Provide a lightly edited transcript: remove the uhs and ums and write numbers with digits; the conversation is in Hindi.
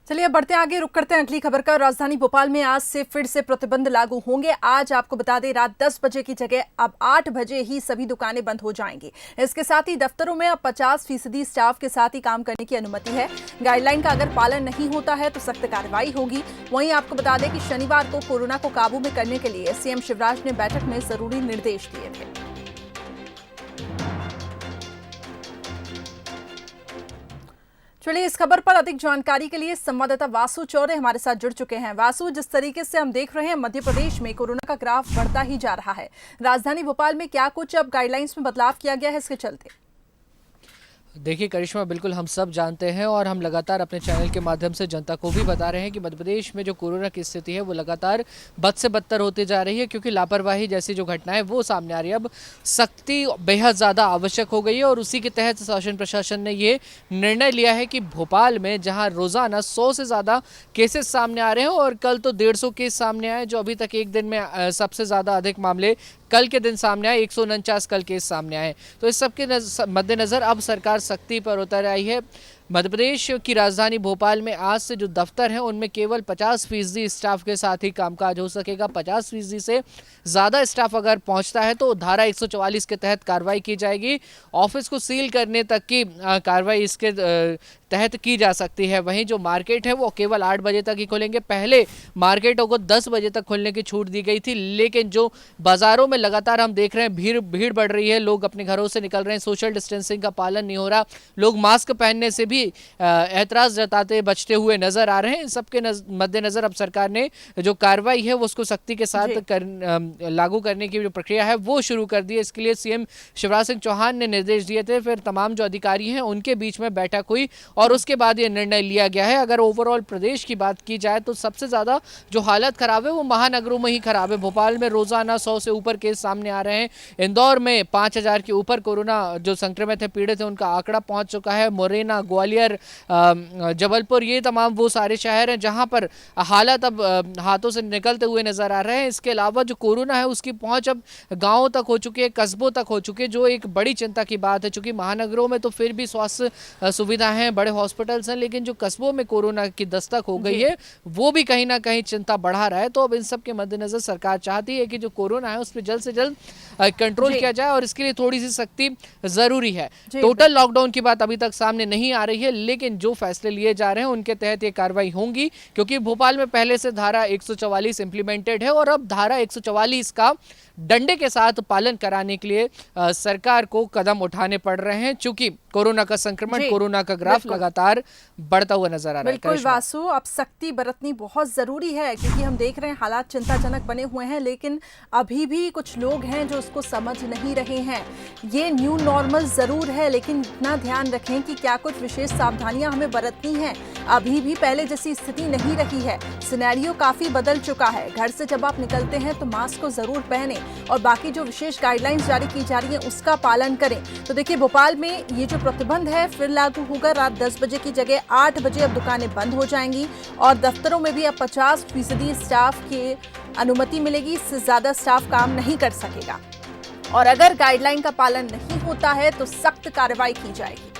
चलिए अब बढ़ते हैं आगे, रुक करते हैं अगली खबर का। राजधानी भोपाल में आज से फिर से प्रतिबंध लागू होंगे। आज आपको बता दें, रात 10 बजे की जगह अब 8 बजे ही सभी दुकानें बंद हो जाएंगी। इसके साथ ही दफ्तरों में अब 50% स्टाफ के साथ ही काम करने की अनुमति है। गाइडलाइन का अगर पालन नहीं होता है तो सख्त कार्रवाई होगी। वहीं आपको बता दें कि शनिवार को कोरोना को काबू में करने के लिए सीएम शिवराज ने बैठक में जरूरी निर्देश दिए थे। चलिए इस खबर पर अधिक जानकारी के लिए संवाददाता वासु चौरे हमारे साथ जुड़ चुके हैं। वासु, जिस तरीके से हम देख रहे हैं मध्य प्रदेश में कोरोना का ग्राफ बढ़ता ही जा रहा है, राजधानी भोपाल में क्या कुछ अब गाइडलाइंस में बदलाव किया गया है इसके चलते? देखिए करिश्मा, बिल्कुल हम सब जानते हैं और हम लगातार अपने चैनल के माध्यम से जनता को भी बता रहे हैं कि मध्य प्रदेश में जो कोरोना की स्थिति है वो लगातार बद से बदतर होती जा रही है, क्योंकि लापरवाही जैसी जो घटनाएं वो सामने आ रही है। अब सख्ती बेहद ज़्यादा आवश्यक हो गई है और उसी के तहत शासन प्रशासन ने ये निर्णय लिया है कि भोपाल में जहाँ रोज़ाना 100 से ज़्यादा केसेस सामने आ रहे हैं और कल तो 150 केस सामने आए, जो अभी तक एक दिन में सबसे ज़्यादा अधिक मामले कल के दिन सामने आए, 149 कल केस सामने आए। तो इस सब के मद्देनज़र अब सरकार सख्ती पर उतर आई है। मध्य प्रदेश की राजधानी भोपाल में आज से जो दफ्तर हैं उनमें केवल 50% स्टाफ के साथ ही कामकाज हो सकेगा। 50% से ज़्यादा स्टाफ अगर पहुंचता है तो धारा 144 के तहत कार्रवाई की जाएगी। ऑफिस को सील करने तक की कार्रवाई इसके तहत की जा सकती है। वहीं जो मार्केट है वो केवल 8 बजे तक ही खुलेंगे। पहले मार्केटों को 10 बजे तक खुलने की छूट दी गई थी, लेकिन जो बाज़ारों में लगातार हम देख रहे हैं भीड़ बढ़ रही है, लोग अपने घरों से निकल रहे हैं, सोशल डिस्टेंसिंग का पालन नहीं हो रहा, लोग मास्क पहनने से भी एतराज़ जताते बचते हुए नजर आ रहे हैं। सबके मद्देनजर अब सरकार ने जो कार्रवाई है वो उसको सख्ती के साथ लागू करने की जो प्रक्रिया है वो शुरू कर दी है। इसके लिए सीएम शिवराज सिंह चौहान ने निर्देश दिए थे, फिर तमाम जो अधिकारी हैं उनके बीच में बैठक हुई और उसके बाद ये निर्णय लिया गया है। अगर ओवरऑल प्रदेश की बात की जाए तो सबसे ज़्यादा जो हालत खराब है वो महानगरों में ही खराब है। भोपाल में रोजाना 100 से ऊपर केस सामने आ रहे हैं। इंदौर में 5000 के ऊपर कोरोना जो संक्रमित है, पीड़ित है, उनका आंकड़ा पहुंच चुका है। मुरैना, ग्वालियर, जबलपुर, ये तमाम वो सारे शहर हैं जहां पर हालात अब हाथों से निकलते हुए नजर आ रहे हैं। इसके अलावा जो कोरोना है उसकी पहुंच अब गांवों तक हो चुकी है, कस्बों तक हो चुकी है, जो एक बड़ी चिंता की बात है। चूंकि महानगरों में तो फिर भी स्वास्थ्य सुविधा है, बड़े हॉस्पिटल्स हैं, लेकिन जो कस्बों में कोरोना की दस्तक हो गई है वो भी कहीं ना कहीं चिंता बढ़ा रहा है। तो अब इन सब के मद्देनजर सरकार चाहती है कि जो कोरोना है उस पर जल्द से जल्द कंट्रोल किया जाए और इसके लिए थोड़ी सी सख्ती जरूरी है। टोटल लॉकडाउन की बात अभी तक सामने नहीं आ रही है, लेकिन जो फैसले लिए जा रहे हैं उनके तहत ये कार्रवाई होंगी, क्योंकि भोपाल में पहले से धारा 144 इंप्लीमेंटेड है और अब धारा 144 का डंडे के साथ पालन कराने के लिए सरकार को कदम उठाने पड़ रहे हैं, चूंकि कोरोना का संक्रमण, कोरोना का ग्राफ लगातार बढ़ता हुआ नजर आ रहा है। बिल्कुल वासु, अब सख्ती बरतनी बहुत जरूरी है, क्योंकि हम देख रहे हैं हालात चिंताजनक बने हुए हैं, लेकिन अभी भी कुछ लोग हैं जो उसको समझ नहीं रहे हैं। ये न्यू नॉर्मल जरूर है, लेकिन इतना ध्यान रखें कि क्या कुछ विशेष सावधानियां हमें बरतनी हैं। अभी भी पहले जैसी स्थिति नहीं रही है, सिनेरियो काफी बदल चुका है। घर से जब आप निकलते हैं तो मास्क को जरूर पहने और बाकी जो विशेष गाइडलाइंस जारी की जा रही है उसका पालन करें। तो देखिए भोपाल में ये जो प्रतिबंध है फिर लागू होगा। रात 10 बजे की जगह 8 बजे अब दुकानें बंद हो जाएंगी और दफ्तरों में भी अब 50% स्टाफ की अनुमति मिलेगी। इससे ज्यादा स्टाफ काम नहीं कर सकेगा और अगर गाइडलाइन का पालन नहीं होता है तो सख्त कार्रवाई की जाएगी।